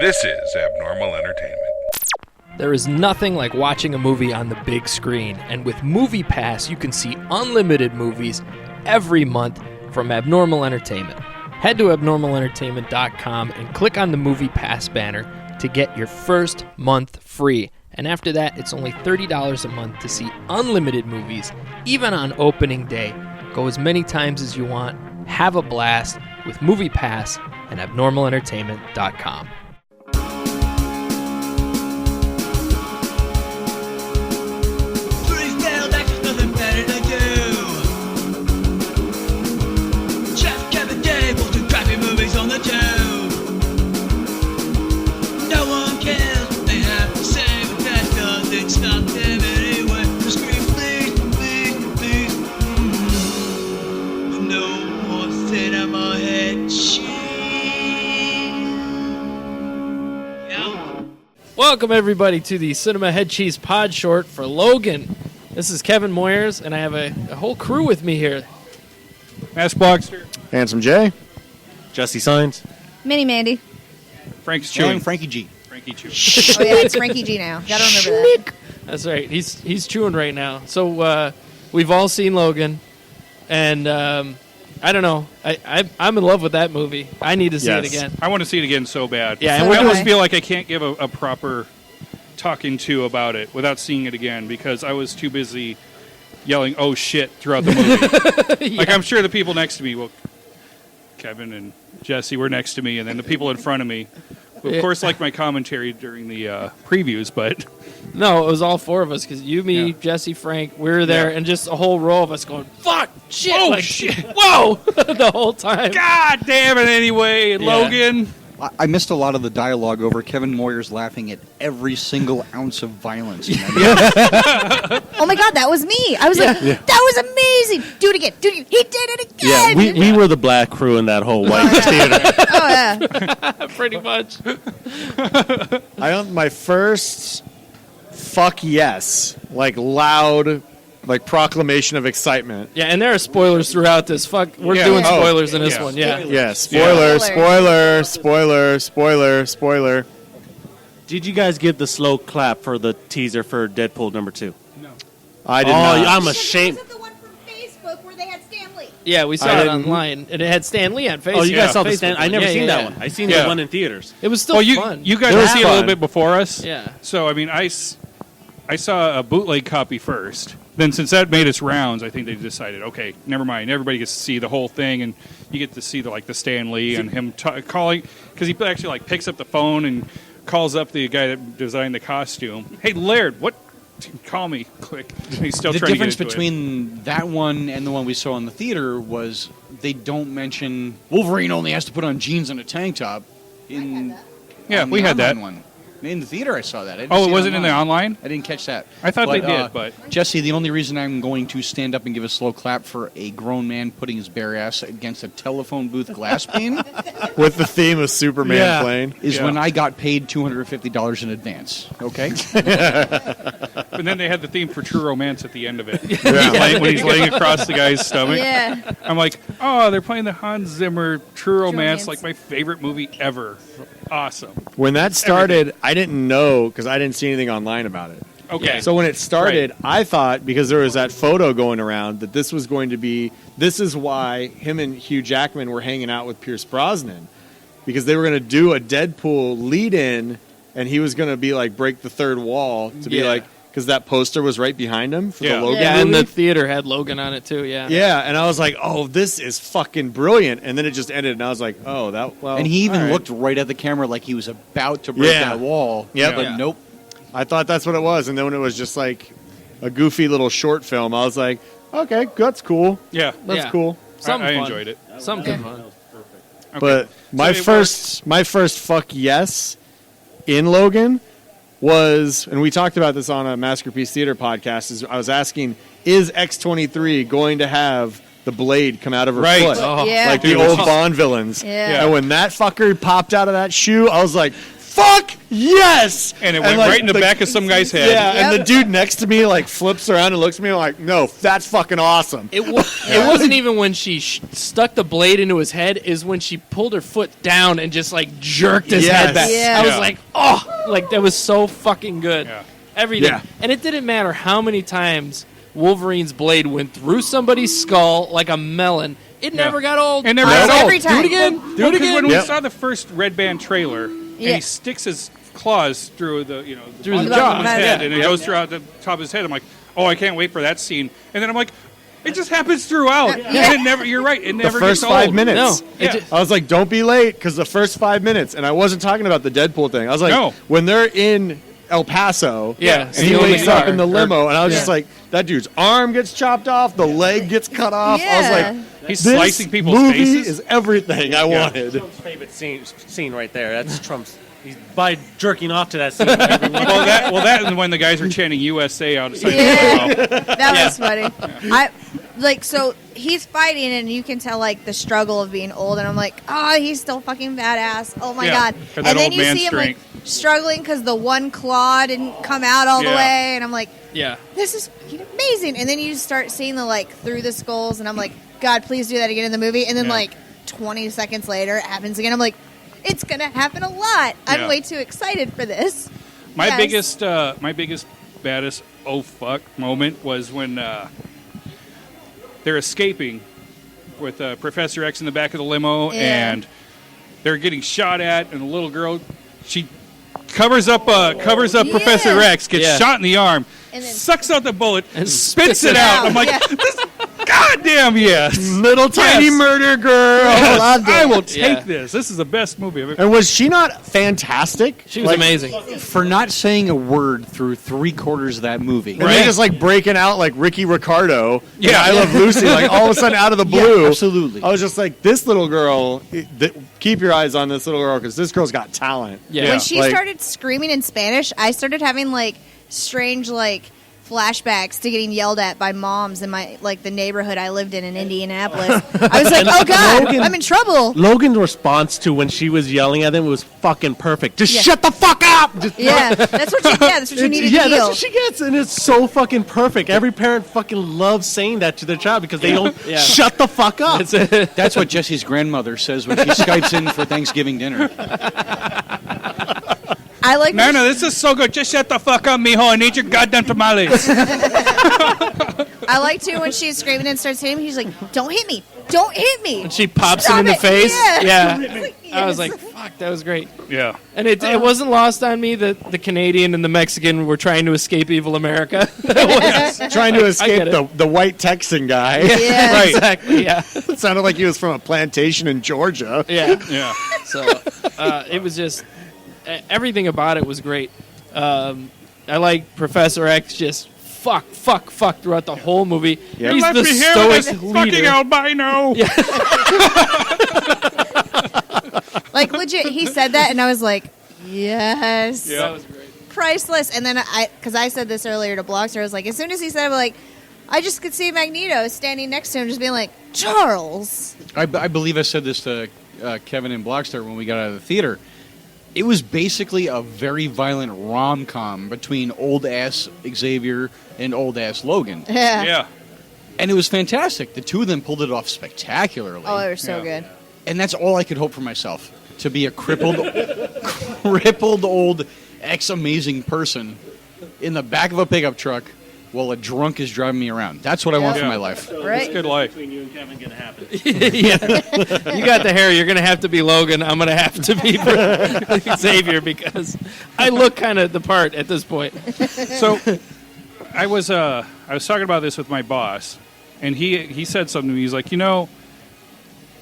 This is Abnormal Entertainment. There is nothing like watching a movie on the big screen, and with MoviePass, you can see unlimited movies every month from Abnormal Entertainment. Head to abnormalentertainment.com and click on the MoviePass banner to get your first month free. And after that, it's only $30 a month to see unlimited movies, even on opening day. Go as many times as you want. Have a blast with MoviePass and abnormalentertainment.com. Welcome, everybody, to the Cinema Head Cheese Podshort for Logan. This is Kevin Moyers, and I have a whole crew with me here. Mass Blogster. Handsome Jay. Jesse Signs. Mini Mandy. Frank's chewing. Frankie G. Frankie Chew. Oh yeah, it's Frankie G now. Gotta remember that. That's right. He's chewing right now. So we've all seen Logan, and I don't know. I'm in love with that movie. I need to see it again. I want to see it again so bad. Yeah, and I almost feel like I can't give a proper talking to about it without seeing it again because I was too busy yelling "oh shit" throughout the movie. Like I'm sure the people next to me, well, Kevin and Jesse were next to me, and then the people in front of me, who of course liked my commentary during the previews, but no, it was all four of us because you, me, Jesse, Frank, we were there, and just a whole row of us going, "Fuck, shit, oh like, shit, whoa!" the whole time. God damn it! Anyway, Logan. I missed a lot of the dialogue over Kevin Moyers laughing at every single ounce of violence in that Oh my god, that was me. I was like, that was amazing. Do it again. Do it again. He did it again. Yeah, we were the black crew in that whole white theater. Oh yeah. Pretty much. My first fuck yes, like loud, like proclamation of excitement. Yeah, and there are spoilers throughout this. Fuck, we're doing spoilers in this one. Yeah. Yeah, spoiler. Did you guys give the slow clap for the teaser for Deadpool number 2? No. I did not. I'm ashamed. Was it the one from Facebook where they had Stan Lee? Yeah, we saw it online, and it had Stan Lee on Facebook. Oh, you guys saw the Facebook. stand? I never seen that one. I seen the one in theaters. It was still fun. You guys see it a little bit before us. Yeah. So I mean, I saw a bootleg copy first. Then since that made its rounds, I think they decided, okay, never mind. Everybody gets to see the whole thing, and you get to see the Stan Lee and him calling, because he actually picks up the phone and calls up the guy that designed the costume. Hey, Laird, what? Call me, quick. He's still The trying difference to get into between that one and the one we saw in the theater was they don't mention Wolverine only has to put on jeans and a tank top. Yeah, we had that one. In the theater, I saw that. It wasn't in the online? I didn't catch that. I thought they did, but... Jesse, the only reason I'm going to stand up and give a slow clap for a grown man putting his bare ass against a telephone booth glass pane With the theme of Superman playing. is when I got paid $250 in advance, okay? And then they had the theme for True Romance at the end of it. When he's laying across the guy's stomach. Yeah. I'm like, oh, they're playing the Hans Zimmer True Romance, like my favorite movie ever. Awesome. When that started, I didn't know because I didn't see anything online about it. Okay. So when it started, I thought, because there was that photo going around, that this was going to be, this is why him and Hugh Jackman were hanging out with Pierce Brosnan, because they were going to do a Deadpool lead-in, and he was going to be break the third wall to be because that poster was right behind him for the Logan movie. And the theater had Logan on it too, Yeah, and I was like, oh, this is fucking brilliant. And then it just ended, and I was like, oh, And he even looked right at the camera like he was about to break that wall. Yeah, but nope. I thought that's what it was. And then when it was just a goofy little short film, I was like, okay, that's cool. Yeah. That's cool. I enjoyed it. Something fun. Okay. But my first fuck yes in Logan was, and we talked about this on a Masterpiece Theater podcast, is I was asking, is X-23 going to have the blade come out of her foot? Oh. Yeah. Like the old Bond villains. Yeah. And when that fucker popped out of that shoe, I was like, fuck yes! And it went like, right in the back of some guy's head. Yeah, and the dude next to me like flips around and looks at me like, no, that's fucking awesome. It wasn't even when she stuck the blade into his head. Is when she pulled her foot down and just like jerked his head back. Yeah. I was like, oh, like that was so fucking good. Yeah. Everything. Yeah. And it didn't matter how many times Wolverine's blade went through somebody's skull like a melon. It never got old. It never got old. Every time. Do it again. Do it again. When we Yep. saw the first Red Band trailer, and Yeah. he sticks his claws through the Through the bottom jaw. of his head, Yeah. and it goes throughout the top of his head. I'm like, oh, I can't wait for that scene. And then I'm like, it just happens throughout. And it never. You're right. It The never first gets 5 old. minutes. No. Yeah. I was like, don't be late, because the first 5 minutes, and I wasn't talking about the Deadpool thing. I was like, No. when they're in El Paso, Yeah, and he stealing wakes the up car. in the limo, and I was Yeah. just like, that dude's arm gets chopped off, the leg gets cut off. I was Yeah. like, He's this slicing people's movie faces. is everything I wanted. Trump's favorite scene right there. That's Trump's. He's by jerking off to that scene. Every once well, that and when the guys are chanting USA outside. Yeah. the window. That was funny. I like so he's fighting and you can tell like the struggle of being old and I'm like, oh, he's still fucking badass. Oh my Yeah, god! for And that then old you man see him like strength. struggling because the one claw didn't come out all the Yeah. way, and I'm like, Yeah. this is fucking amazing. And then you start seeing the like through the skulls, and I'm like, God, please do that again in the movie. And then Yeah. like 20 seconds later, it happens again. I'm like, it's gonna happen a lot. I'm Yeah. way too excited for this. My Yes. biggest, baddest oh fuck moment was when they're escaping with Professor X in the back of the limo, Yeah. and they're getting shot at, and the little girl, she covers up Professor X, gets Yeah. shot in the arm, And then- sucks out the bullet, And spits spits it it out. out. I'm like, Yeah. goddamn yes, Little tiny Yes. murder girl. I loved it. I will take Yeah. this. This is the best movie I've ever. And was she not fantastic? She was Like, amazing. For not saying a word through 3/4 of that movie. And then just like breaking out like Ricky Ricardo. Yeah. Yeah, I Love Lucy. Like all of a sudden out of the blue. Yeah, absolutely. I was just like, this little girl. Keep your eyes on this little girl because this girl's got talent. Yeah. When she Like- started screaming in Spanish, I started having like strange like flashbacks to getting yelled at by moms in my like the neighborhood I lived in Indianapolis. I was like, oh god, Logan- I'm in trouble. Logan's response to when she was yelling at them was fucking perfect. Just Yeah. shut the fuck up. Just, Yeah, that's what you needed yeah, to that's heal. what she gets, and it's so fucking perfect. Every parent fucking loves saying that to their child because they don't Yeah. shut the fuck up. That's what Jesse's grandmother says when she Skypes in for Thanksgiving dinner. I like No, this is so good. Just shut the fuck up, mijo. I need your goddamn tamales. I like too when she's screaming and starts hitting me. He's like, "Don't hit me! Don't hit me!" And she pops Stop him in the it. face. Yeah. I was Yes. like, fuck, that was great. Yeah. And it wasn't lost on me that the Canadian and the Mexican were trying to escape evil America. Trying to escape get it. the white Texan guy. Yeah. Right. Exactly, yeah. It sounded like he was from a plantation in Georgia. Yeah. Yeah. So it was just everything about it was great. I like Professor X just fuck throughout the whole movie. Yeah. He's Let the me hear this stoic fucking leader. albino. Yeah. Like legit, he said that, and I was like, "Yes, That was great. priceless." And then because I said this earlier to Blockster, I was like, as soon as he said it, I'm like, I just could see Magneto standing next to him, just being like, "Charles." I believe I said this to Kevin and Blockstar when we got out of the theater. It was basically a very violent rom-com between old-ass Xavier and old-ass Logan. Yeah. Yeah. And it was fantastic. The two of them pulled it off spectacularly. Oh, they were so Yeah. good. And that's all I could hope for myself. To be a crippled old ex-amazing person in the back of a pickup truck while a drunk is driving me around. That's what I want Yeah. for my life. Right. It's good life. Between you and Kevin gonna happen. Yeah. You got the hair. You're gonna have to be Logan. I'm gonna have to be Xavier because I look kind of the part at this point. So I was talking about this with my boss, and he said something to me. He's like,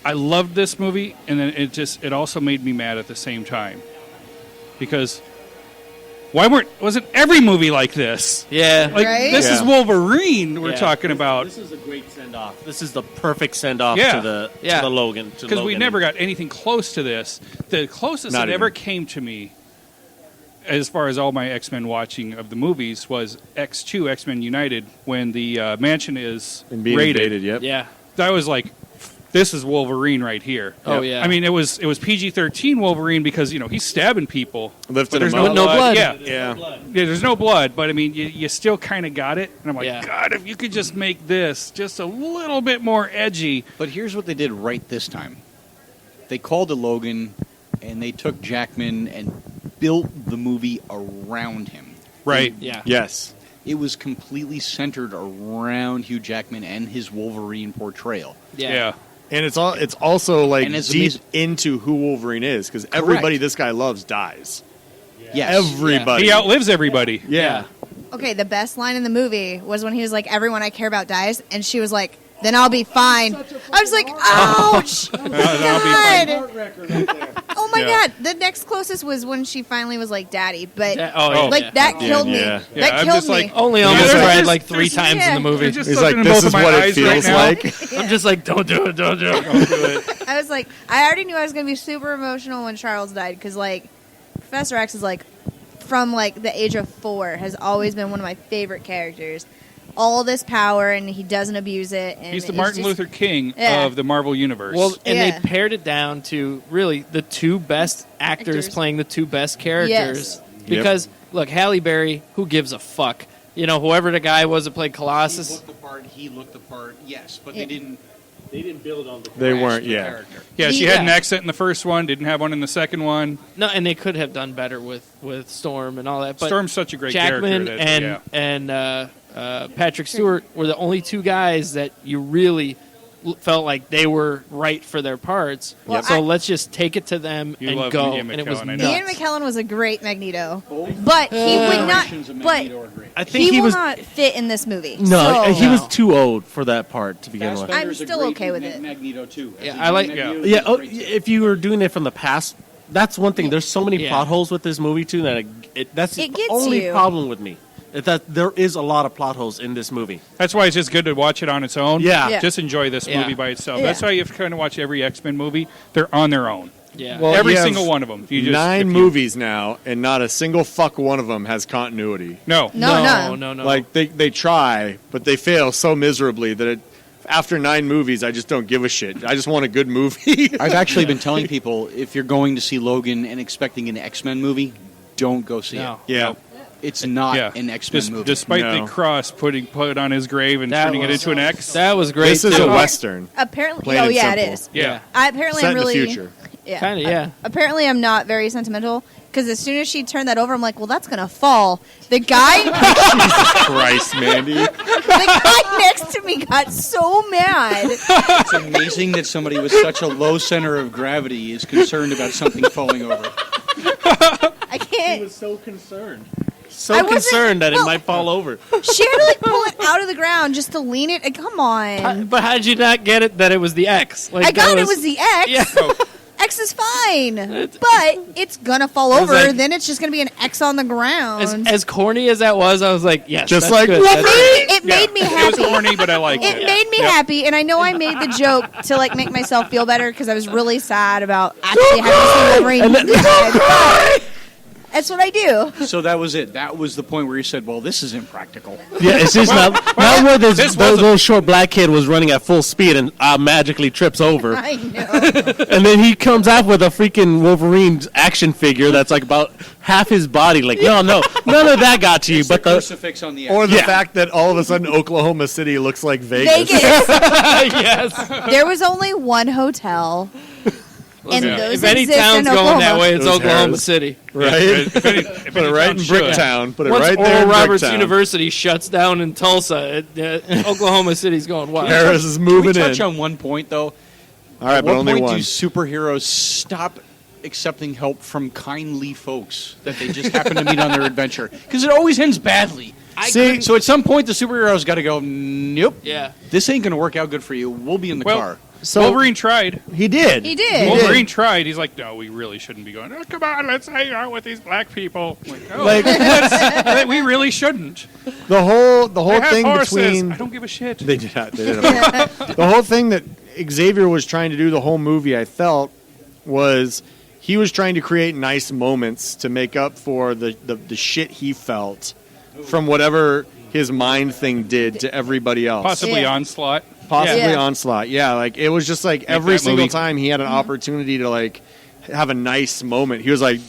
I loved this movie, and then it also made me mad at the same time because wasn't every movie like this? Yeah. Like Right? this is Yeah. Wolverine we're Yeah. talking about This is a great send off. This is the perfect send off Yeah. to the Yeah. Logan. because we never got anything close to this. The closest Not that even. ever came to me, as far as all my X-Men watching of the movies, was X2, X-Men United, when the mansion is And being raided. invaded, yep. Yeah. That was like, This is Wolverine right here. Oh, yeah. I mean, it was PG-13 Wolverine because he's stabbing people. Lifting There's him no up. blood. Yeah. Yeah. There's no blood, but I mean, you still kind of got it. And I'm like, Yeah. God, if you could just make this just a little bit more edgy. But here's what they did right this time. They called it Logan, and they took Jackman and built the movie around him. Right. Yeah. Yes. It was completely centered around Hugh Jackman and his Wolverine portrayal. Yeah. And it's also like And it's deep amazing. into who Wolverine is because everybody this guy loves dies. Yes. Everybody. He outlives everybody. Yeah. Okay, the best line in the movie was when he was like, "Everyone I care about dies," and she was like, "Then I'll be fine." I was like, "Ouch!" God. Oh my Yeah. God! The next closest was when she finally was like, "Daddy," but Yeah, like that killed me. Yeah. Yeah, That I'm killed just me. like- Only Yeah, almost there's- cried there's- like 3 times in the movie. There's just He's something like, in this both is of my what it eyes feels right now. like. I'm just like, don't do it, don't do it. Don't do it. I was like, I already knew I was gonna be super emotional when Charles died because like Professor X is like from like the age of 4 has always been one of my favorite characters. All this power and he doesn't abuse it. And He's the it's Martin just- Luther King Yeah. of the Marvel Universe. Well, and Yeah. they pared it down to really the 2 best actors Actors. playing the 2 best characters. Yes. Because, look, Halle Berry, who gives a fuck? Whoever the guy was that played Colossus. He looked the part. He looked the part. Yes, but Yeah. they didn't build on the. They grasp weren't, of the yeah. character. yeah, she Yeah. had an accent in the first one, didn't have one in the second one. No, and they could have done better with Storm and all that. But Storm's such a great Jackman character. and Patrick Stewart were the only 2 guys that you really felt like they were right for their parts. Well, So I- let's just take it to them You and love go. Ian And it was McKellen, I know. Ian nuts. McKellen was a great Magneto, but he would not. Generations of But Magneto are great. I think he will was not fit in this movie. no, so, he was too old for that part to begin with. Fassbender's I'm a still great okay with it. Magneto too. As Yeah, a I like- Magneto, Yeah. he's Yeah, great, too. if you were doing it from the past, that's one thing. There's so many Yeah. plot holes with this movie too that that's It the gets only you. problem with me. That there is a lot of plot holes in this movie. That's why it's just good to watch it on its own. Yeah. Yeah. Just enjoy this Yeah. movie by itself. Yeah. That's why you have to kind of watch every X-Men movie. They're on their own. Yeah. Well, Every you have single one of them. You just, 9 if you- movies now, and not a single fuck one of them has continuity. No. No. no. Like they try, but they fail so miserably that after 9 movies, I just don't give a shit. I just want a good movie. I've actually been telling people if you're going to see Logan and expecting an X-Men movie, don't go see No. it. yeah. It's not Yeah. an X-Men movie. Despite No. the cross put on his grave and That turning it was- into an X. That was great. This is too. a western. Apparently, Plain oh and yeah, it simple. is. Yeah. Apparently, Set I'm in the really future. Yeah. Kinda, yeah. Apparently, I'm not very sentimental because as soon as she turned that over, I'm like, well, that's gonna fall. The guy, Christ, Mandy. the guy next to me got so mad. It's amazing that somebody with such a low center of gravity is concerned about something falling over. I can't. so concerned. I So wasn't- concerned that it well- might fall over. She had to like pull it out of the ground just to lean it. Come on. But how did you not get it that it was the X? Like, I got that it was the X. Yeah. X is fine, but it's gonna fall was over. like- then it's just gonna be an X on the ground. As corny as that was, I was like, yes, Just that's like, good. what? That's- it made me It happy. was corny, but I liked It it. made me Yep. happy, and I know I made the joke to like make myself feel better because I was really sad about actually having to see Wolverine dead. But that's what I do. So that was it. That was the point where he said, well, this is impractical. Yeah, it's just not where this this the wasn't- little short black kid was running at full speed and magically trips over. I know. And then he comes out with a freaking Wolverine action figure that's like about half his body. Like, no, none of that got to you. It's But the the crucifix on the Or X. the Yeah. fact that all of a sudden Oklahoma City looks like Vegas. Vegas. yes. There was only one hotel, and Yeah. those If any exist town's in going Oklahoma. that way, it's It was Oklahoma Harris. City. Right? If any Put it right town in should. Bricktown. Put it Once right there Oral in Roberts Bricktown. University shuts down in Tulsa, Oklahoma City's going wild. Harris is Can we moving in. touch on one point, though? All right, At but what only point one. do superheroes stop accepting help from kindly folks that they just happen to meet on their adventure? Because it always ends badly. See, So at some point, the superheroes got to go, nope, Yeah. this ain't going to work out good for you. We'll be in the Well, car. so Wolverine tried. he did. He did. Wolverine tried. He's like, no, we really shouldn't be going. Oh, come on, let's hang out with these black people. I'm like, no, Like- we really shouldn't. The whole I have thing horses. between I don't give a shit. They did not. They did not. The whole thing that Xavier was trying to do the whole movie, I felt, was he was trying to create nice moments to make up for the shit he felt from whatever his mind thing did to everybody else. Possibly Yeah. Onslaught. Possibly Yeah. Onslaught. Yeah, like it was just like every that single movie. time he had an opportunity to like have a nice moment, he was like,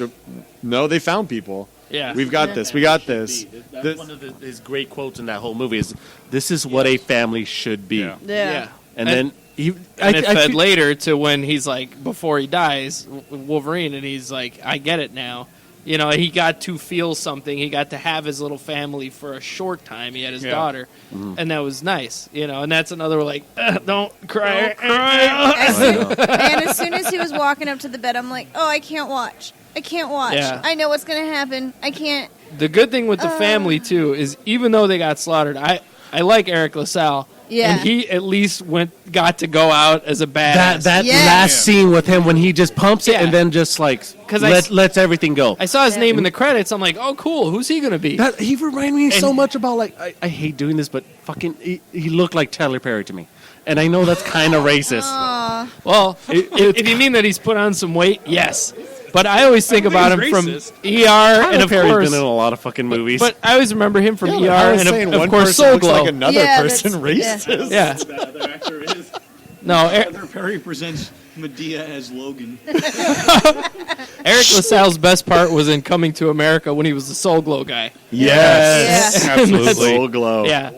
"No, they found people. Yeah. We've got this. We got this." That's This- one of his great quotes in that whole movie is, "This is what a family should be." Yeah. Yeah. And then he, And it fed feel- later to when he's like, before he dies, Wolverine, and he's like, I get it now. You know, he got to feel something. He got to have his little family for a short time. He had his Yeah. daughter, and that was nice. You know, and that's another like, don't cry. And as soon as he was walking up to the bed, I'm like, oh, I can't watch. I can't watch. Yeah. I know what's going to happen. I can't. The good thing with the family too is even though they got slaughtered, I like Eric LaSalle. Yeah. And he at least got to go out as a badass. that Yes. last Yeah. scene with him when he just pumps it Yeah. and then just like 'Cause lets everything go. I saw his name in the credits. I'm like, oh, cool. Who's he gonna be? That, he reminded me so And- much about like I hate doing this, but fucking he looked like Tyler Perry to me, and I know that's kind of racist. Well, if you mean that he's put on some weight, yes. But I always think about him he's from racist. ER Tyler and of Perry's course. been in a lot of fucking movies. But I always remember him from ER I was and saying of one course person Soul looks Glow. like another Yeah, person that's- racist. Yeah. That other actor is. No, Tyler Perry presents Medea as Logan. Eric LaSalle's best part was in Coming to America when he was the Soul Glow guy. Yes. Yeah. Absolutely. Soul Glow. Yeah.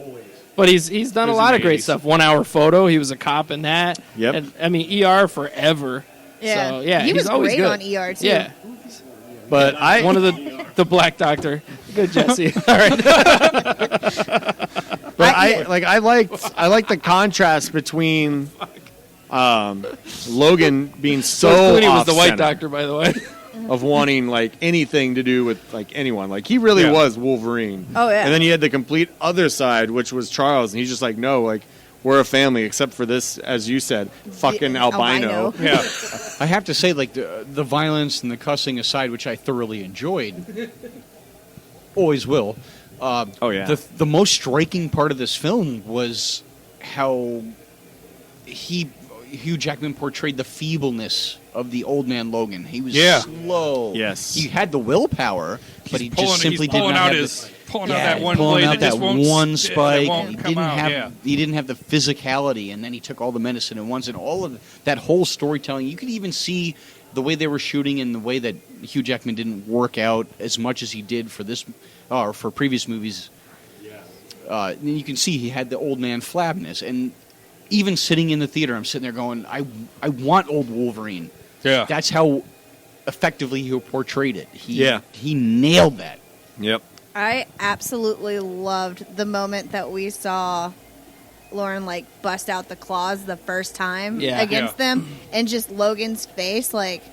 But he's done a It was lot in of the great 80s. stuff. 1 Hour Photo, he was a cop in that. Yep. And, I mean, ER forever. Yeah. So, yeah, He he's was always great good. on ER, too. Yeah. But I One of the black doctor. Good, Jesse. All right. But I like the contrast between Logan being so Clooney was the white off-center doctor, by the way. of wanting like anything to do with like anyone. Like he really Yeah. was Wolverine. Oh, yeah. And then you had the complete other side, which was Charles, and he's just like, no, like we're a family, except for this, as you said, fucking albino. Yeah. I have to say, like the violence and the cussing aside, which I thoroughly enjoyed, always will. Oh yeah. The most striking part of this film was how Hugh Jackman portrayed the feebleness of the old man Logan. He was Yeah. slow. Yes. He had the willpower, but he just simply he's pulling did not out have his pulling out yeah, that one pulling blade out that just won't one that spike. won't He come didn't out. have Yeah. he didn't have the physicality, and then he took all the medicine at once, and all of that whole storytelling. You could even see the way they were shooting and the way that Hugh Jackman didn't work out as much as he did for this or for previous movies. You can see he had the old man flabness, and even sitting in the theater, I'm sitting there going, I want old Wolverine. Yeah. That's how effectively he portrayed it. Yeah. He nailed that. Yep. I absolutely loved the moment that we saw Lauren like bust out the claws the first time Yeah. against them, and just Logan's face, like,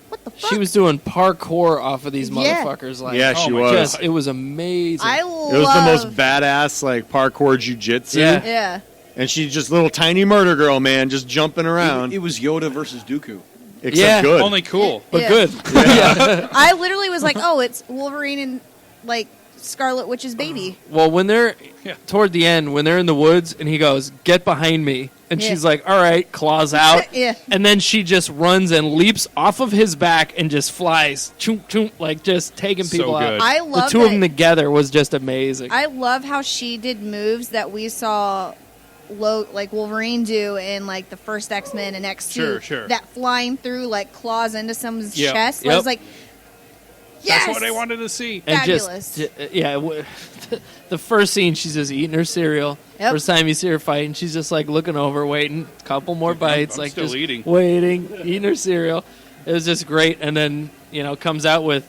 what the fuck? She was doing parkour off of these Yeah. motherfuckers. Like, Yeah, oh she my was. Just, it was amazing. I It was the most love- badass like parkour jujitsu. Yeah. Yeah. And she's just little tiny murder girl, man, just jumping around. It was Yoda versus Dooku. Except Yeah. good. Only cool. but Yeah. good. I literally was like, oh, it's Wolverine and like Scarlet Witch's baby. Well, when they're Yeah. toward the end, when they're in the woods, and he goes, "Get behind me," and Yeah. she's like, "All right," claws out, Yeah. and then she just runs and leaps off of his back and just flies, choom choom, like just taking So people good. out. I The love two of them that- together was just amazing. I love how she did moves that we saw like Wolverine do in like the first X-Men and X2. Sure, sure. That flying through like claws into someone's Yep. chest. I Yep. was like, yes! That's what I wanted to see. and fabulous. just yeah, the first scene, she's just eating her cereal. Yep. First time you see her fight, and she's just like looking over, waiting, couple more bites, I'm like still just eating. waiting, eating her cereal. It was just great, and then comes out with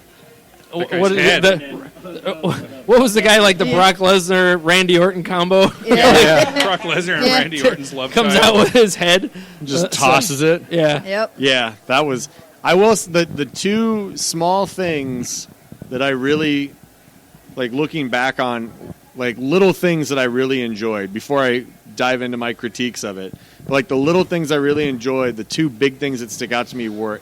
That guy's what is head. what was the guy like the Brock Lesnar Randy Orton combo? Yeah. Brock Lesnar and Yeah. Randy Orton's love Comes child. out with his head, Just tosses it. yeah. Yep. Yeah, that was. I will. The two small things that I really like looking back on, like little things that I really enjoyed before I dive into my critiques of it. But like the little things I really enjoyed, the two big things that stick out to me were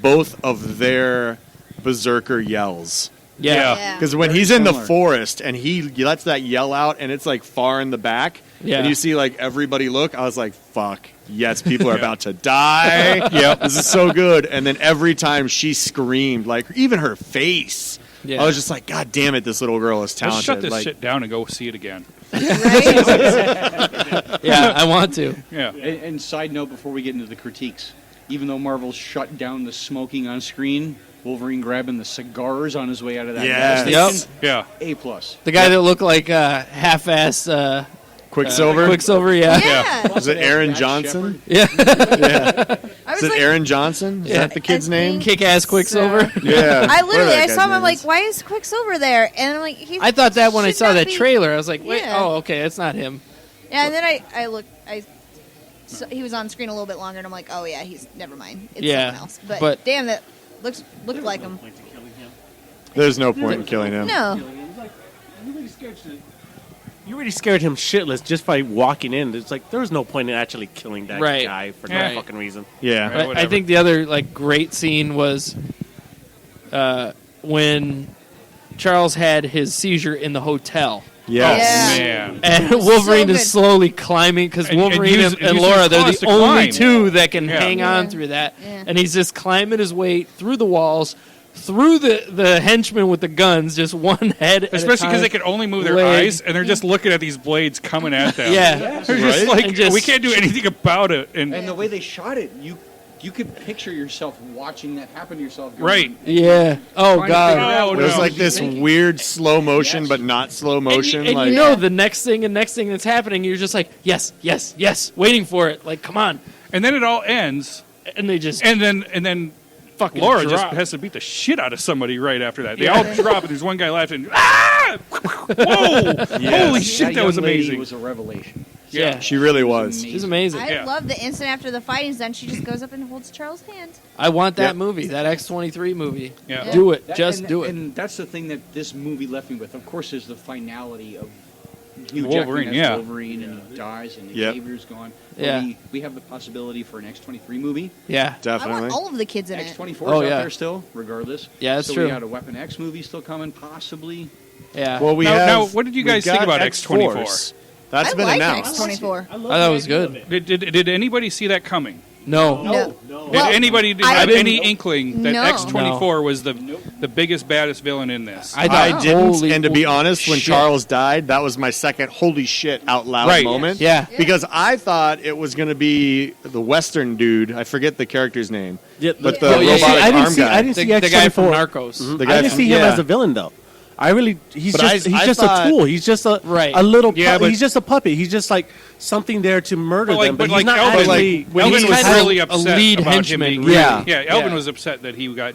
both of their berserker yells. Yeah. Yeah. Because when Very he's in the similar. forest and he lets that yell out and it's like far in the back, Yeah. and you see like everybody look, I was like, fuck, yes, people are about to die. Yep, this is so good. And then every time she screamed, like even her face, Yeah. I was just like, God damn it, this little girl is Let's talented. shut this like, shit down and go see it again. Right? Yeah, I want to. Yeah. And side note, before we get into the critiques, even though Marvel shut down the smoking on screen, Wolverine grabbing the cigars on his way out of that gas Yes. station, Yeah. A plus. The guy that looked like half-ass Quicksilver. Quicksilver, yeah. Yeah. Is it Aaron Jack Johnson? Yeah. I Is was it like, Aaron Johnson? Is that the kid's I name? think Kick-ass Quicksilver. so. Yeah. I literally, Whatever I that saw him. guy's I'm name like, is. why is Quicksilver there? And I'm like, he's. I thought that when I should saw not that be- trailer, I was like, wait, Yeah. oh, okay, that's not him. Yeah, and then I looked. So he was on screen a little bit longer, and I'm like, oh yeah, he's never mind. It's Yeah, someone else. But, but- damn, that looked like him. There's no point in killing him. No. You already scared him shitless just by walking in. It's like there was no point in actually killing that Right. guy for Yeah. no fucking reason. Yeah. Right. I whatever. think the other great scene was when Charles had his seizure in the hotel. Yes. Yeah. Man. And So Wolverine good. is slowly climbing because And Wolverine use- and use Laura, his they're claws the to only climb. two that can Yeah. hang on Yeah. through that. Yeah. And he's just climbing his way through the walls, through the henchmen with the guns, just one head at a Especially because time. they can only move their Leg. eyes, and they're just looking at these blades coming at them. Yeah. They're just Right? like, And just- we can't do anything about it. And the way they shot it, you could picture yourself watching that happen to yourself. Going, Right. Yeah. Oh, trying to figure God. out Oh, what It was no. like this thinking. weird slow motion, Yes. but not slow motion. And like you know the next thing that's happening, you're just like, yes, yes, yes, waiting for it. Like, come on. And then it all ends, And they just and then fucking Laura drop. just has to beat the shit out of somebody right after that. They all drop, and there's one guy left, and ah! Whoa! Holy shit, that was young lady amazing. was a revelation. Yeah. she really was. She's amazing. I Yeah. love the instant after the fighting's done, she just goes up and holds Charles' hand. I want that Yep. movie, that X-23 movie. Yeah. Do it. That- Just and, do it. And that's the thing that this movie left me with. Of course, is the finality of Hugh Wolverine, Jackman as yeah. Wolverine, and he dies, and Yep. Xavier's gone. But Yeah. we have the possibility for an X-23 movie. Yeah. I Definitely. want all of the kids in it. X-24 Oh, is yeah. out there still, regardless. Yeah, that's so true. we got a Weapon X movie still coming, possibly. Yeah. Well, we Now- have. now, what did you guys we've think got about X-Force. X-24? That's I been like announced. X-24. I thought it was good. Did anybody see that coming? No. No. Did Well, anybody I have didn't- any inkling that No. X-24 was the biggest, baddest villain in this? I I thought, didn't, holy and to be honest, when shit. Charles died, that was my second "holy shit" out loud Right. moment. Yeah. Because I thought it was going to be the Western dude. I forget the character's name. Yeah, But the Oh, yeah, robotic I didn't arm see. guy. I didn't The, see the guy from X-24. Narcos. The I guy didn't from- see him yeah. as a villain though. He's But just I he's just thought- a tool. He's just a Right. a little Yeah, but- he's just a puppet. He's just like something there to murder them. But he's not Elvin, actually. when Elvin he was was really a upset lead about henchman, him being really. Yeah. yeah, Elvin Yeah. was upset that he got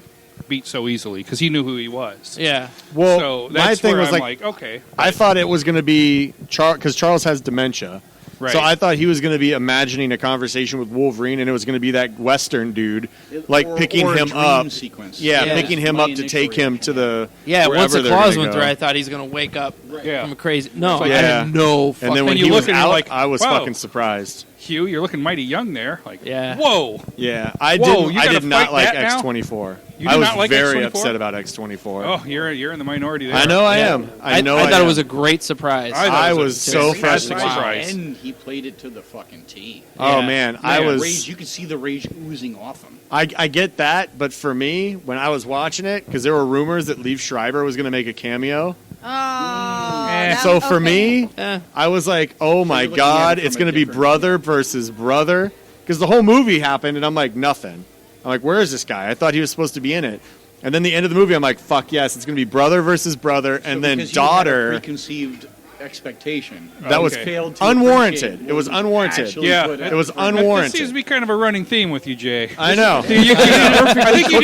beat so easily because he knew who he was. Yeah. Well, so my that's thing where was I'm like, okay, I thought it was going to be because Charles has dementia. right. So I thought he was going to be imagining a conversation with Wolverine, and it was going to be that Western dude, like Or- picking or a him dream up. Sequence. Yeah, Yeah. picking him My up to initial take him reaction, to the Yeah, once wherever the they're claws gonna went go. through, I thought he's going to wake up Yeah. from a crazy... No, I Yeah. had no fucking... And then when And you he look was at him out, like, I was wow. fucking surprised. Hugh, you're looking mighty young there. Like, Yeah. whoa. Yeah, I Whoa, didn't. you I gotta did not fight like that now? X-24. You I did was not like very X-24? upset about X-24. Oh, you're in the minority there. I know I Yeah. am. I know. I thought am. it was a great surprise. I was so fantastic frustrated. surprise. And he played it to the fucking T. Oh Yeah. man, I was. Rage, you could see the rage oozing off him. I get that, but for me, when I was watching it, because there were rumors that Liev Schreiber was going to make a cameo. Oh, that- So for okay. me, Eh. I was like, oh my you're looking at god, it from it's a going to be different brother versus brother. Because the whole movie happened, and I'm like, nothing. I'm like, where is this guy? I thought he was supposed to be in it. And then the end of the movie, I'm like, fuck yes, it's going to be brother versus brother, and So then because you had a daughter. preconceived expectation. That was Okay. Failed to unwarranted. appreciate It was what unwarranted. actually Yeah, put it was out. That unwarranted. seems to be kind of a running theme with you, Jay. I know. I think you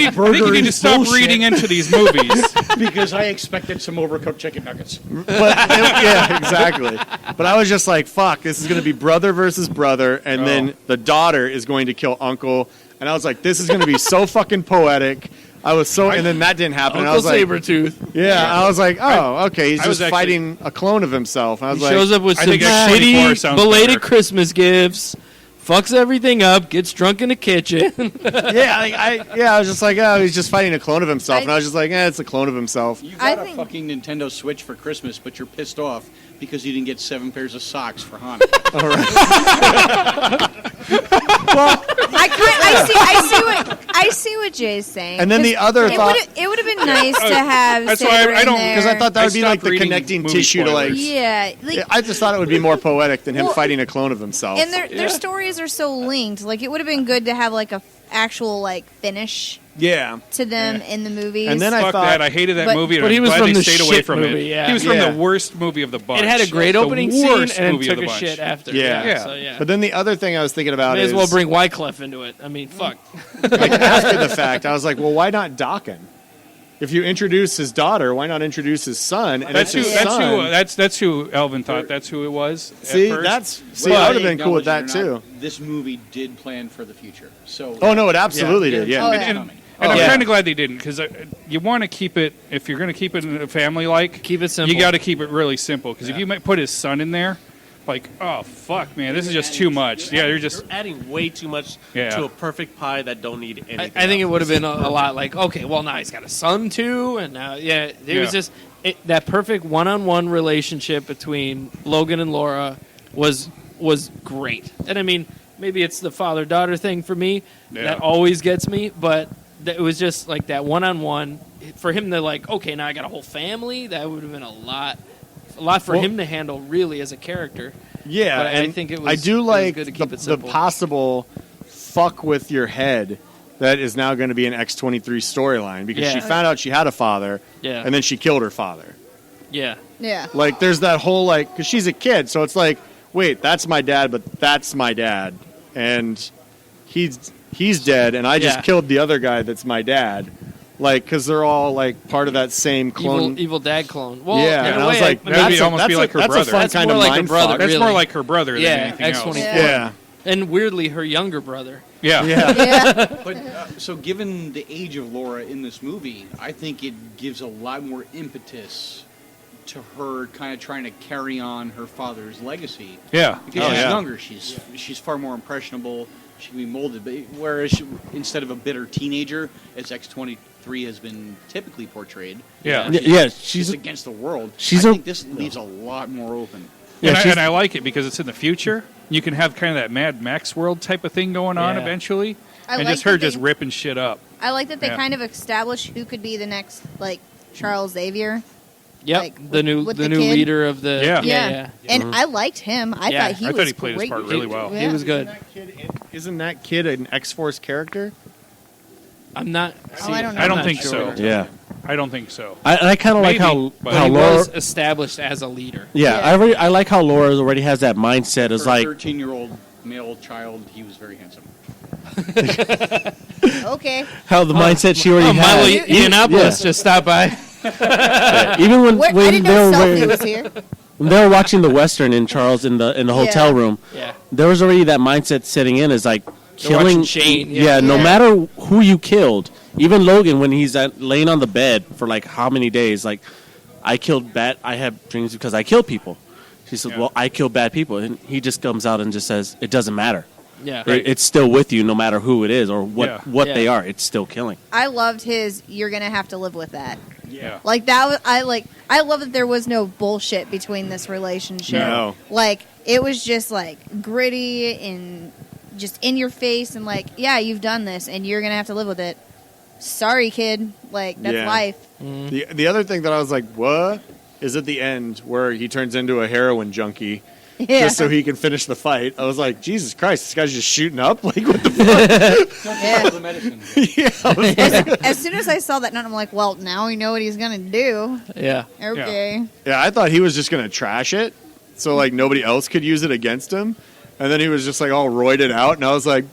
need to stop bullshit. reading into these movies. Because I expected some overcooked chicken nuggets. Yeah, exactly. But I was just like, fuck, this is going to be brother versus brother, and then the daughter is going to kill uncle. And I was like, this is going to be so fucking poetic. I was so, and then that didn't happen. And I Uncle was like, Sabretooth. yeah, I was like, oh, okay, he's I was just actually- fighting a clone of himself. And I was He like, shows up with I some think X-24 shitty sounds belated better. Christmas gifts, fucks everything up, gets drunk in the kitchen. yeah, I was just like, oh, he's just fighting a clone of himself. And I was just like, it's a clone of himself. You I got a think- fucking Nintendo Switch for Christmas, but you're pissed off because you didn't get 7 pairs of socks for Hanukkah. I see what Jay's saying. And then the other it thought- would have been nice to have. That's why Saber I in don't- there. Because I thought that I would be like stopped the reading connecting movie tissue to like. spoilers. Yeah, like, I just thought it would be more poetic than him Well, fighting a clone of himself. and their stories are so linked. Like, it would have been good to have like a actual like finish yeah. to them in the movies. And then I Fuck thought- that! I hated that But- movie, and But he I'm was glad from they the stayed away shit from movie, it. yeah. He was from Yeah. the worst movie of the bunch. It had a great The opening scene worst and movie then of took the a bunch. shit after. Yeah. Yeah. So, yeah. But then the other thing I was thinking about May is as well bring Wyclef into it. I mean, fuck. like after the fact, I was like, well, why not Dakin? If you introduce his daughter, why not introduce his son? And That's it's who. his son. That's who Elvin thought. That's who it was. at See, first. I would have been cool with that Acknowledge it or too. not, This movie did plan for the future. So Oh no, it absolutely did. Yeah. Oh, It's yeah. coming. And I'm yeah. kind of glad they didn't, because you want to keep it. If you're going to keep it in a family like, Keep it simple. You got to keep it really simple. Because if you might put his son in there, like, oh fuck, man, this is just too much. Yeah, you're just. You're adding way too much Yeah. to a perfect pie that don't need anything. I think it else. would have been a lot like, okay, well, now he's got a son too, and now, it was just that perfect one-on-one relationship between Logan and Laura was great. And I mean, maybe it's the father-daughter thing for me Yeah. that always gets me, but it was just like that one-on-one for him to like, okay, now I got a whole family. That would have been a lot for him to handle really as a character. Yeah, But I and think it I was- do it was like good to keep the it simple. possible fuck with your head that is now going to be an X-23 storyline because she Yeah. found out she had a father, Yeah. and then she killed her father. Yeah. yeah. Like, there's that whole like, because she's a kid, so it's like, wait, that's my dad, but that's my dad, and he's dead, and I just Yeah. killed the other guy that's my dad. Like, because they're all like part of that same clone. Evil dad clone. Well, Yeah, in and a I was way, like, I mean, That'd be that's a- almost be that's like a- her that's brother. a fun That's kind more of like her mind brother, fuck. That's really. more like her brother than Yeah, anything else. X-24. Yeah, and weirdly, her younger brother. Yeah. yeah. Yeah. But so, given the age of Laura in this movie, I think it gives a lot more impetus to her kind of trying to carry on her father's legacy. Yeah. Because Oh, she's yeah. younger, she's far more impressionable. She can be molded. But whereas instead of a bitter teenager, as X-23 has been typically portrayed, Yeah. Yeah, she's she's against the world. she's I a- think this leaves a lot more open. And, she's- I like it because it's in the future. You can have kind of that Mad Max world type of thing going on Yeah. eventually, I and like just her that just they- ripping shit up. I like that they Yeah. kind of establish who could be the next like Charles Xavier. Yep, Like, the new with the the new kid? leader of the Yeah. And I liked him. I Yeah. thought he I was thought he played his great. part really well. He was good. Isn't that kid an X-Force character? I'm not. Oh, I don't know. I I'm don't not think sure. so. yeah. I don't think so. I kind of like Maybe, how but how He Laura. was established as a leader. Yeah, Yeah. I like how Laura already has that mindset. As For like, a 13-year-old male child, he was very handsome. Okay. how the mindset she already Oh, Milo has. Yiannopoulos just stopped by. Even when Where, I when didn't they know were Selfie wearing- was here. when they were watching the western in Charles in the hotel Yeah. room, Yeah. there was already that mindset setting in. As like killing watching Shane, Yeah, no Yeah. matter who you killed, even Logan when he's laying on the bed for like how many days, like I killed bad. I have dreams because I kill people. She said, Yeah. "Well, I kill bad people," and he just comes out and just says, "It doesn't matter. Yeah. It's still with you, no matter who it is or what Yeah. they Yeah. are. It's still killing." I loved his. You're gonna have to live with that. Yeah. Like that. I love that there was no bullshit between this relationship. No. Like it was just like gritty and just in your face and like, yeah, you've done this and you're gonna have to live with it. Sorry, kid. Like that's Yeah. life. The other thing that I was like, what? Is at the end where he turns into a heroin junkie Yeah. just so he can finish the fight. I was like, Jesus Christ, this guy's just shooting up? Like, what the fuck? Yeah. The medicine. Yeah, I was like- As soon as I saw that note, I'm like, well, now we know what he's gonna do. Yeah. Okay. yeah, I thought he was just going to trash it so, like, nobody else could use it against him. And then he was just, like, all roided out. And I was like,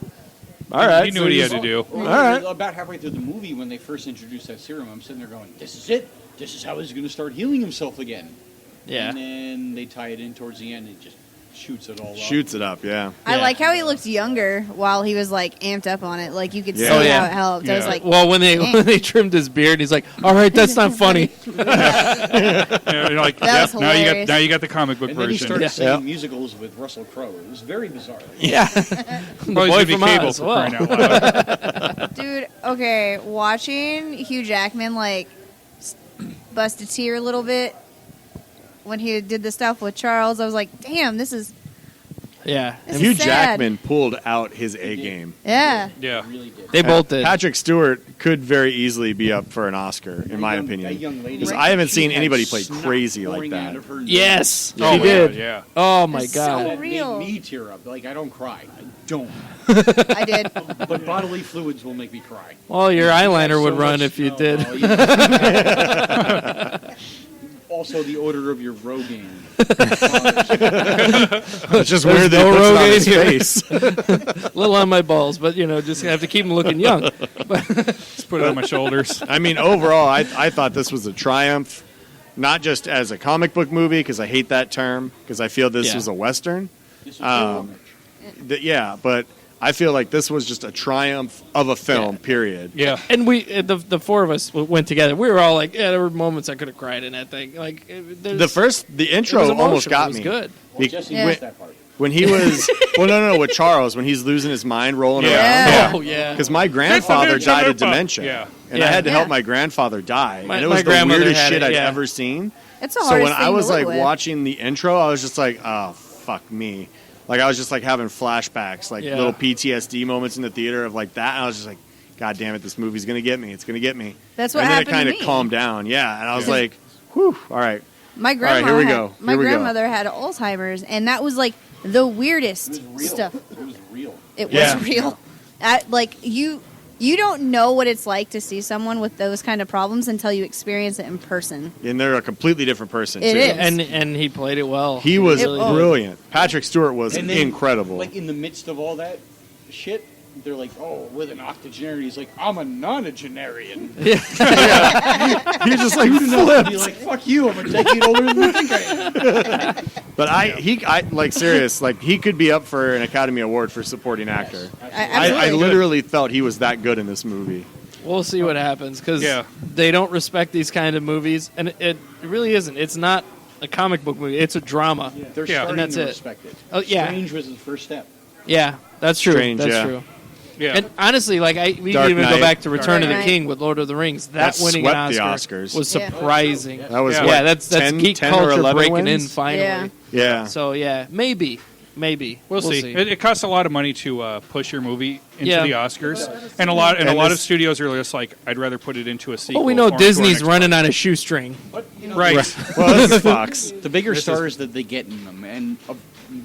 all right. He knew so what he he's- had to do. All right. About halfway through the movie, when they first introduced that serum, I'm sitting there going, "This is it. This is how he's going to start healing himself again." Yeah. And then they tie it in towards the end and just shoots it all up. Shoots it up, yeah. I Yeah. like how he looked younger while he was like amped up on it. Like you could see Yeah. Oh, yeah. how it helped. I was Yeah. like, Well, when they trimmed his beard, he's like, "All right, that's not funny." Yeah, you're like, That yep, was now you hilarious. got the comic book And then he version. started Yeah. singing Yeah. musicals with Russell Crowe. It was very bizarre. Yeah. Probably boy should be from cable Oz, for well. crying out loud. dude, okay, watching Hugh Jackman like bust a tear a little bit when he did the stuff with Charles, I was like, damn, this is Yeah, This Hugh is sad. Jackman pulled out his A game. Yeah. Yeah. Really did. they both did. Patrick Stewart could very easily be up for an Oscar, in my opinion. That young lady, 'Cause I haven't seen she had anybody play snot crazy like pouring that. out of her nose. Yes, Oh, he my did. God, yeah. Oh my It's god. so That real. made me tear up. Like, I don't cry. I don't. I did. But bodily fluids will make me cry. Well, your eyeliner So would run much- if you no, did. well, yeah. Also, the odor of your Rogaine. It's just weird that no he puts it on Rogaine his here. face. A little on my balls, but just have to keep them looking young. Just put it on my shoulders. I mean, overall, I thought this was a triumph, not just as a comic book movie, because I hate that term, because I feel this Yeah. was a Western. This is Yeah, but I feel like this was just a triumph of a film, period. Yeah. And we, the four of us went together. We were all like, yeah, there were moments I could have cried in that thing. Like The intro almost got me. It was good. Well, Jesse Yeah. missed that part. When he was, well, no, with Charles, when he's losing his mind, rolling Yeah. around. Yeah. Oh yeah. Because my grandfather died of dementia. Yeah. And I Yeah. had to help Yeah. my grandfather die. My- and it my was the grandmother weirdest had shit it, I'd yeah. ever seen. It's the So hardest when I thing was to live like with. watching the intro, I was just like, oh, fuck me. Like I was just like having flashbacks, like Yeah. little PTSD moments in the theater of like that. And I was just like, God damn it, this movie's going to get me. It's going to get me. That's what and then happened it kind to of me. calmed down. Yeah. And I was Yeah. like, whew, all right. My right, grandma here we had- go. My Here we go. grandmother had Alzheimer's, and that was like the weirdest It was real. stuff. It was real. It was Yeah. real. Like you don't know what it's like to see someone with those kind of problems until you experience it in person. And they're a completely different person, It too. is. And he played it well. He was It- oh. brilliant. Patrick Stewart was And then, incredible. Like in the midst of all that shit, they're like, "Oh, with an octogenarian." He's like, "I'm a nonagenarian." He just like Be flipped. like, "Fuck you! I'm a decade older than you think I am." But I like serious, like he could be up for an Academy Award for supporting actor. I Absolutely. literally felt he was that good in this movie. We'll see what happens because Yeah. they don't respect these kind of movies, and it really isn't. It's not a comic book movie. It's a drama. They're Yeah. starting And that's to it. respect it. Oh, yeah. Strange was his first step. Yeah, that's true. Strange, that's yeah. true. Yeah. And honestly, like we Dark can even Knight. go back to Return Dark of the Knight. King with Lord of the Rings. That That winning swept an the Oscar Oscars. was Yeah. surprising. That was Yeah. what, Yeah, that's 10, geek 10 or culture 11 breaking wins? in finally. Yeah. Yeah. So yeah, maybe. We'll see. It costs a lot of money to push your movie into Yeah. the Oscars, and a lot of this- studios are just like, I'd rather put it into a sequel. Well, we know or into our Disney's next running on a shoestring. But you know, Right. Well, this is Fox. the bigger stars that they get in them, and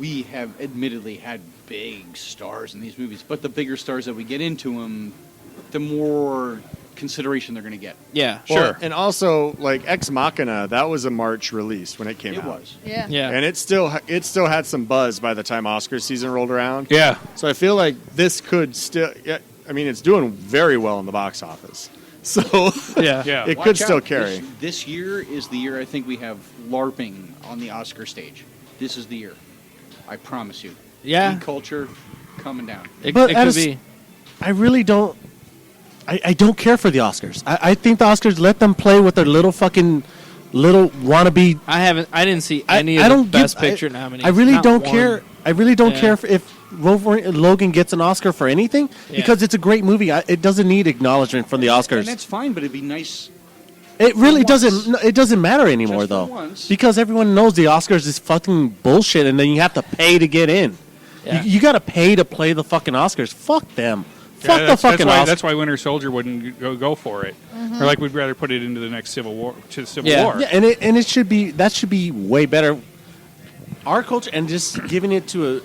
we have admittedly had big stars in these movies, but the bigger stars that we get into them, the more consideration they're going to get. Yeah, Well, and also, like Ex Machina, that was a March release when it came It out. was. Yeah. yeah. And it still had some buzz by the time Oscar season rolled around. Yeah. So I feel like this could still. Yeah, I mean, it's doing very well in the box office. So yeah. Yeah. it Watch could still out. carry. This year is the year I think we have LARPing on the Oscar stage. This is the year. I promise you. Yeah. Geek culture coming down. It, But it at could a be. I really don't. I don't care for the Oscars. I think the Oscars let them play with their little fucking little wannabe. I didn't see I- any I of the don't Best give- Picture nominees. I really Not don't one. care. I really don't Yeah. care if Logan gets an Oscar for anything Yeah. because it's a great movie. It doesn't need acknowledgement from the And Oscars. that's fine, but it'd be nice. It really for doesn't. once. It doesn't matter anymore Just for though, once. because everyone knows the Oscars is fucking bullshit, and then you have to pay to get in. Yeah. You got to pay to play the fucking Oscars. Fuck them. Fuck the fucking why, Oscars. that's why Winter Soldier wouldn't go for it. Or like we'd rather put it into the next Civil War. Yeah. War. Yeah, and it should be way better. Our culture and just giving it to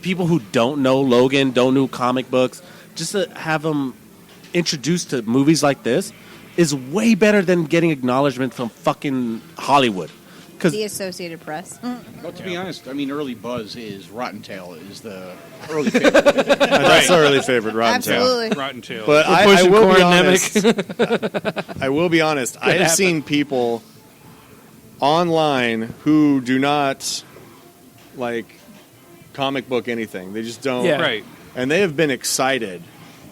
people who don't know Logan, don't know comic books, just to have them introduced to movies like this is way better than getting acknowledgement from fucking Hollywood. Because The Associated Press. Well, to be honest, I mean, early buzz is Rotten Tail is the early favorite. That's the early favorite, Rotten Tail. Absolutely. Rotten Tail. But I pushing will be Corn honest. I will be honest. I have seen people online who do not like comic book anything. They just don't. Yeah. right. And they have been excited.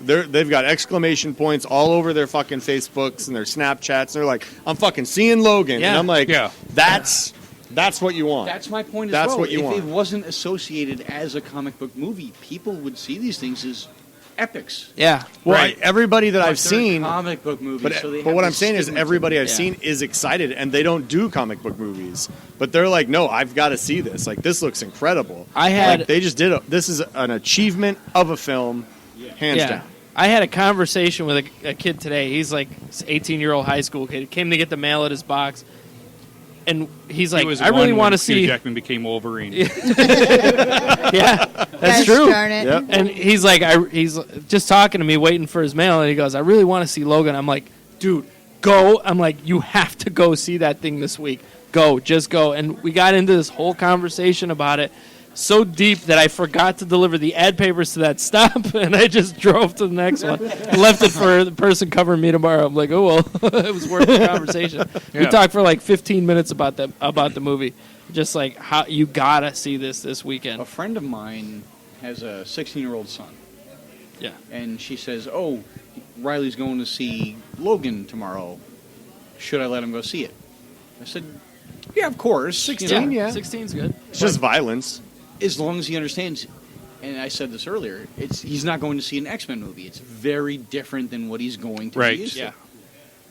They've got exclamation points all over their fucking Facebooks and their Snapchats. And they're like, I'm fucking seeing Logan. Yeah. And I'm like, Yeah. that's what you want. That's my point as That's well. what you if want. it wasn't associated as a comic book movie, people would see these things as epics. Yeah. Well, everybody that But I've they're seen, comic book movies. but, so they but have what I'm this saying is stigma to everybody them. I've seen is excited, and they don't do comic book movies. But they're like, no, I've got to see this. Like, this looks incredible. They just did this is an achievement of a film, hands down. I had a conversation with a kid today. He's like 18-year-old high school kid. He came to get the mail at his box. And he's like, I really want to see. Hugh Jackman became Wolverine. Yeah, that's true. Darn it. Yep. And he's like, he's just talking to me, waiting for his mail, and he goes, I really want to see Logan. I'm like, dude, go. I'm like, you have to go see that thing this week. Go, just go. And we got into this whole conversation about it so deep that I forgot to deliver the ad papers to that stop, and I just drove to the next one. Left it for the person covering me tomorrow. I'm like, oh, well, it was worth the conversation. We Yeah. talked for like 15 minutes about the movie. Just like, how you got to see this weekend. A friend of mine has a 16-year-old son. Yeah. And she says, oh, Riley's going to see Logan tomorrow. Should I let him go see it? I said, yeah, of course. 16, yeah. 16's good. It's just violence. As long as he understands. And I said this earlier, he's not going to see an X-Men movie. It's very different than what he's going to Right. be used to. Yeah.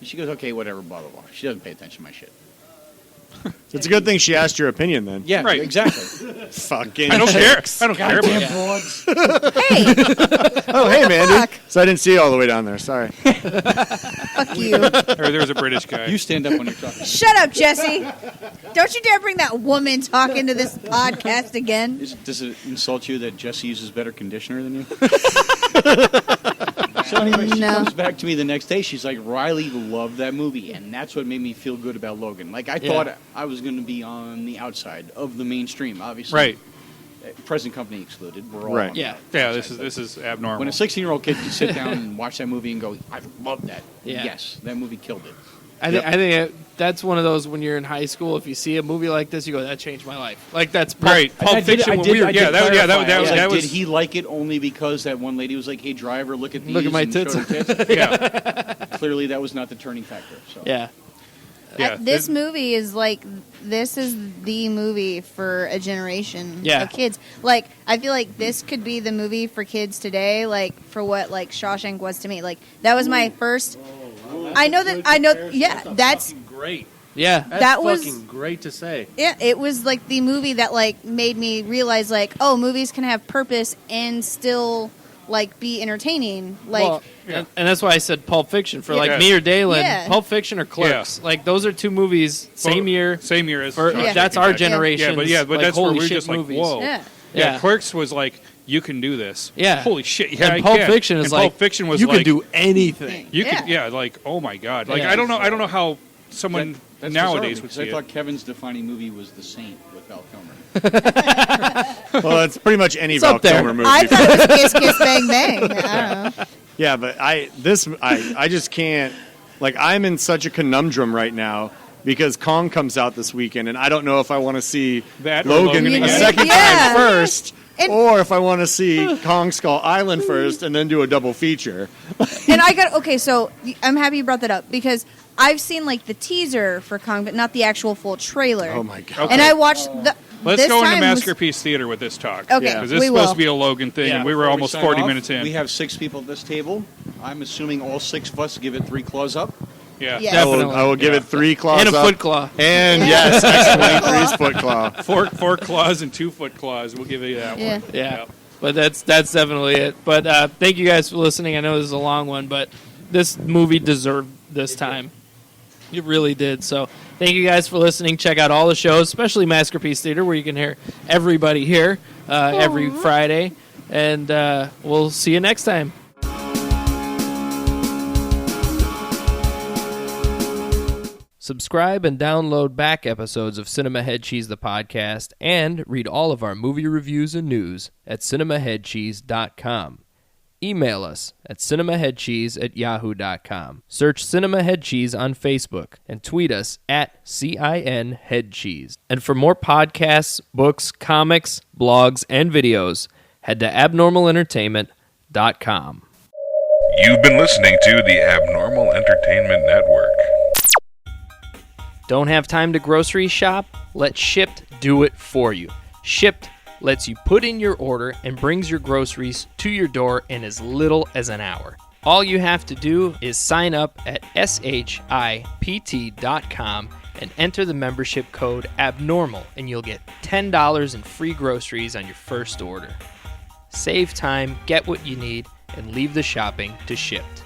And she goes, okay, whatever, blah, blah, blah. She doesn't pay attention to my shit. It's a good thing she asked your opinion then. Yeah, Right. exactly. Fucking I don't care. jerks. I don't care about that. Hey, Oh, hey, Mandy. Fuck. So I didn't see you all the way down there. Sorry. fuck you. Or there was a British guy. You stand up when you're talking. Shut up, Jesse. Don't you dare bring that woman talk into this podcast again. Does it insult you that Jesse uses better conditioner than you? So anyway, she No. comes back to me the next day. She's like, Riley loved that movie, and that's what made me feel good about Logan. Like, I thought I was going to be on the outside of the mainstream, obviously. Right. Present company excluded. We're all Right. on the Yeah. Yeah, outside. this is abnormal. When a 16-year-old kid can sit down and watch that movie and go, I love that. Yeah. Yes, that movie killed it. I think that's one of those when you're in high school. If you see a movie like this, you go, "That changed my life." Like that's Right. Pulp Fiction. When we were yeah, that was- Did he like it only because that one lady was like, "Hey, driver, look at these." Look at my and showed tits. her tits? yeah. Clearly, that was not the turning factor. So. yeah. Yeah. This movie is like, this is the movie for a generation of kids. Like, I feel like this could be the movie for kids today, like, for what, like, Shawshank was to me. Like, that was my first... I know, that's... Great. Yeah. That's That was- fucking great to say. Yeah, it was, like, the movie that, like, made me realize, like, oh, movies can have purpose and still, like, be entertaining. Like... Well, and that's why I said Pulp Fiction for like Yeah. me or Dalen. Yeah. Pulp Fiction or Clerks. Like those are two movies same year. Same year as For, Shawshank That's our Redemption. generation. Yeah, but that's where holy we're shit just like, movies. whoa. Yeah. Yeah, Clerks was like, you can do this. Yeah. Holy shit. Yeah, And Pulp I can. Fiction is and like Pulp Fiction was you like, can do anything. You Yeah. could, yeah, like, oh my god. Like, Yeah. I don't know how someone That's nowadays bizarre, would because see I it. thought Kevin's defining movie was The Saint with Val Kilmer. Well, it's pretty much any It's Val up there. Kilmer movie. I thought it was Kiss Kiss Bang Bang. I don't know. Yeah, but I just can't. Like, I'm in such a conundrum right now because Kong comes out this weekend, and I don't know if I want to see That or Logan Logan a again. second Yeah. time first, And- or if I want to see Kong Skull Island first and then do a double feature. And I got okay. So I'm happy you brought that up because I've seen like the teaser for Kong, but not the actual full trailer. Oh my god! Okay. And I watched the. Let's this go into time was- Masterpiece Theater with this talk. Okay, Because this we is supposed will. to be a Logan thing, Yeah. and we were Before almost sign 40 off, minutes in. We have 6 people at this table. I'm assuming all 6 of us give it 3 claws up. yeah. Yes. Definitely. I will give it 3 claws And a up. foot claw. And yes, X-23's foot claw. Four claws and 2 foot claws. We'll give you that Yeah. one. Yeah. But that's definitely it. But thank you guys for listening. I know this is a long one, but this movie deserved this time. It really did. So thank you guys for listening. Check out all the shows, especially Masterpiece Theater, where you can hear everybody here every Friday. And we'll see you next time. Subscribe and download back episodes of Cinema Head Cheese the podcast and read all of our movie reviews and news at cinemaheadcheese.com. Email us at cinemaheadcheese@yahoo.com. Search Cinema Head Cheese on Facebook and tweet us at CINHeadCheese. And for more podcasts, books, comics, blogs, and videos, head to abnormalentertainment.com. You've been listening to the Abnormal Entertainment Network. Don't have time to grocery shop? Let Shipt do it for you. Shipt lets you put in your order and brings your groceries to your door in as little as an hour. All you have to do is sign up at shipt.com and enter the membership code ABNORMAL, and you'll get $10 in free groceries on your first order. Save time, get what you need, and leave the shopping to Shipt.